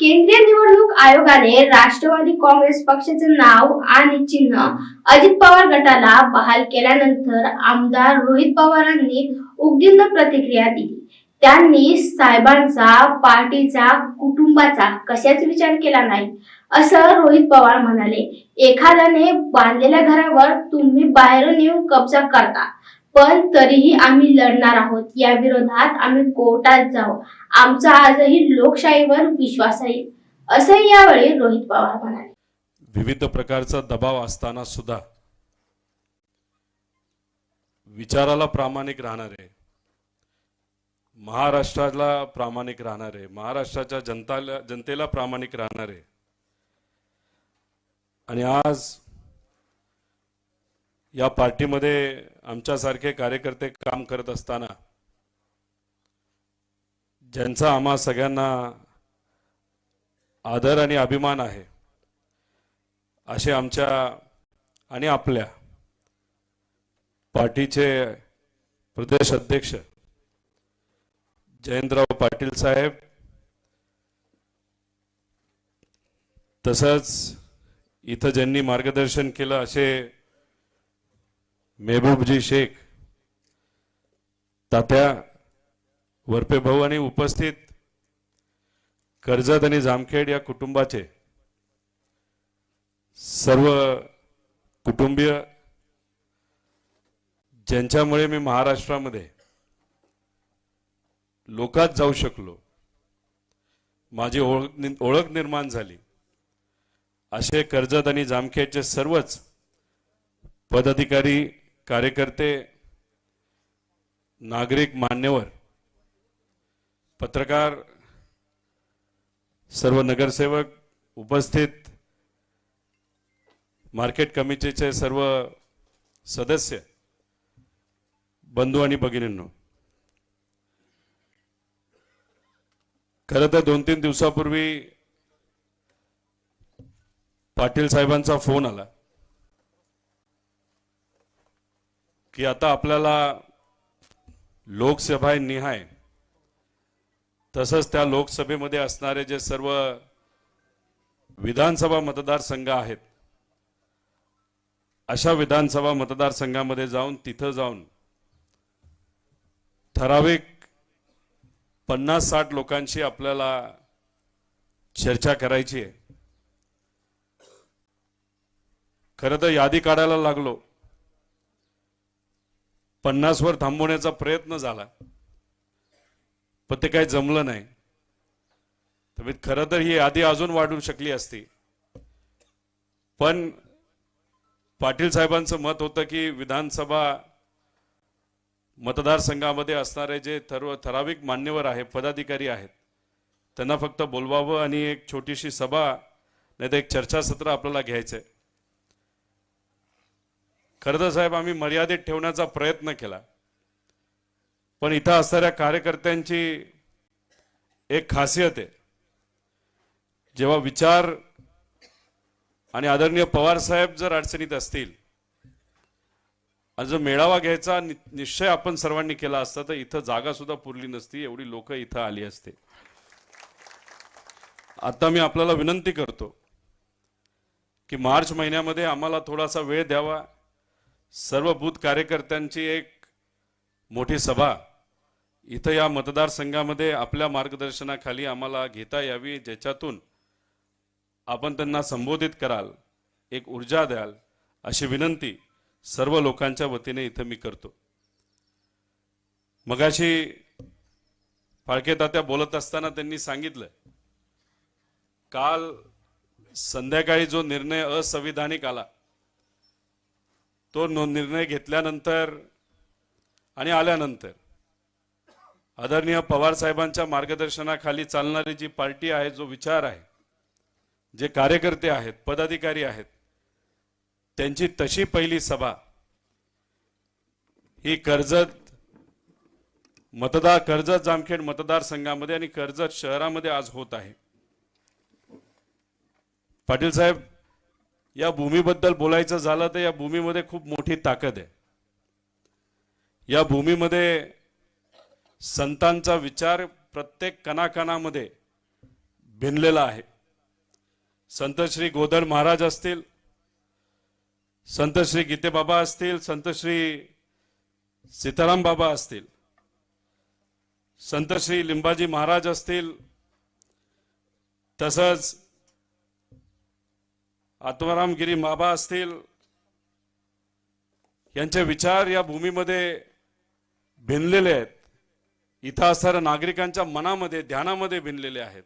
केंद्रीय निवडणूक आयोगाने राष्ट्रवादी काँग्रेस पक्षाचे नाव आणि चिन्ह अजित पवार गटाला बहाल केल्यानंतर आमदार रोहित पवारांनी उद्विग्न प्रतिक्रिया दिली. त्यांनी साहेबांचा, पार्टीचा, कुटुंबाचा कशाच विचार केला नाही, असं रोहित पवार म्हणाले. एखाद्याने बांधलेल्या घरावर तुम्ही बाहेरून येऊन कब्जा करता, पण तरीही आम्ही लढणार आहोत. या विरोधात आम्ही कोर्टात जाऊ. आमचा आजही लोकशाहीवर विश्वास आहे, असं यावेळी रोहित पवार म्हणाले. विविध प्रकारचा दबाव असताना सुद्धा विचाराला प्रामाणिक राहणारे, महाराष्ट्राला प्रामाणिक राहणारे, महाराष्ट्राच्या जनतेला प्रामाणिक राहणारे आणि आज या पार्टीमध्ये आमच्यासारखे कार्यकर्ते काम करत असताना ज्यांचा आम्हा सगळ्यांना आदर आणि अभिमान आहे, असे आमच्या आणि आपल्या पार्टीचे प्रदेश अध्यक्ष जयंतराव पाटील साहेब, तसंच इथं ज्यांनी मार्गदर्शन केलं असे मेहबूबजी शेख, तात्या वरपे भाऊ आणि उपस्थित कर्जत आणि जामखेड या कुटुंबाचे सर्व कुटुंबीय, ज्यांच्यामुळे मी महाराष्ट्रामध्ये लोकात जाऊ शकलो, माझी ओळख निर्माण झाली, असे कर्जत आणि जामखेडचे सर्वच पदाधिकारी, कार्यकर्ते, नागरिक, मान्यवर, पत्रकार, सर्व नगरसेवक, उपस्थित मार्केट कमिटीचे सर्व सदस्य, बंधू आणि भगिनींनो, खरं तर 2-3 दिवसापूर्वी पाटील साहेबांचा फोन आला की आता आपल्याला लोकसभा निहाय तसंच त्या लोकसभेमध्ये असणारे जे सर्व विधानसभा मतदारसंघ आहेत, अशा विधानसभा मतदारसंघामध्ये जाऊन तिथं जाऊन ठराविक 50-60 लोकांशी आपल्याला चर्चा करायची आहे. खरं तर यादी काढायला लागलो, 50 वर थांबवण्याचा प्रयत्न झाला, पण ते काही जमलं नाही. तर खरं तर ही यादी अजून वाढू शकली असती, पण पाटील साहेबांचं मत होतं की विधानसभा मतदारसंघामध्ये असणारे जे ठराविक मान्यवर आहे, पदाधिकारी आहेत, त्यांना फक्त बोलवावं आणि एक छोटीशी सभा नाही तर एक चर्चासत्र आपल्याला घ्यायचंय. खरं तर साहेब आम्ही मर्यादित ठेवण्याचा प्रयत्न केला, पण इथं असणाऱ्या कार्यकर्त्यांची एक खासियत आहे, जेव्हा विचार आणि आदरणीय पवार साहेब जर अडचणीत असतील आणि जो मेळावा घ्यायचा निश्चय आपण सर्वांनी केला असता तर इथं जागा सुद्धा पुरली नसती, एवढी लोक इथं आली असते. आता मी आपल्याला विनंती करतो की मार्च महिन्यामध्ये आम्हाला थोडासा वेळ द्यावा. सर्व बूथ कार्यकर्त्यांची एक मोठी सभा इथं या मतदारसंघामध्ये आपल्या मार्गदर्शनाखाली आम्हाला घेता यावी, ज्याच्यातून आपण त्यांना संबोधित कराल, एक ऊर्जा द्याल, अशी विनंती सर्व लोकांच्या वतीने इथं मी करतो. मगाशी फाळके तात्या बोलत असताना त्यांनी सांगितलं, काल संध्याकाळी जो निर्णय असंविधानिक आला, तो निर्णय घेतल्यानंतर आणि आल्यानंतर आदरणीय पवार साहेबांच्या मार्गदर्शनाखाली चालणारी जी पार्टी आहे, जो विचार आहे, जे कार्यकर्ते आहेत, पदाधिकारी आहेत, त्यांची तशी पहिली सभा ही कर्जत जामखेड मतदारसंघामध्ये आणि कर्जत शहरामध्ये आज होत आहे. पाटील साहेब, या भूमीबद्दल बोलायचं झालं तर या भूमीमध्ये खूप मोठी ताकद आहे. या भूमीमध्ये संतांचा विचार प्रत्येक कणाकणामध्ये भिनलेला आहे. संत श्री गोदड महाराज असतील, संत श्री गीतेबाबा असतील, संत श्री सीताराम बाबा असतील, संत श्री लिंबाजी महाराज असतील, तसंच आत्मारामगिरी बाबा असतील, यांचे विचार या भूमीमध्ये भिनलेले आहेत. इथं असणाऱ्या नागरिकांच्या मनामध्ये, ध्यानामध्ये भिनलेले आहेत.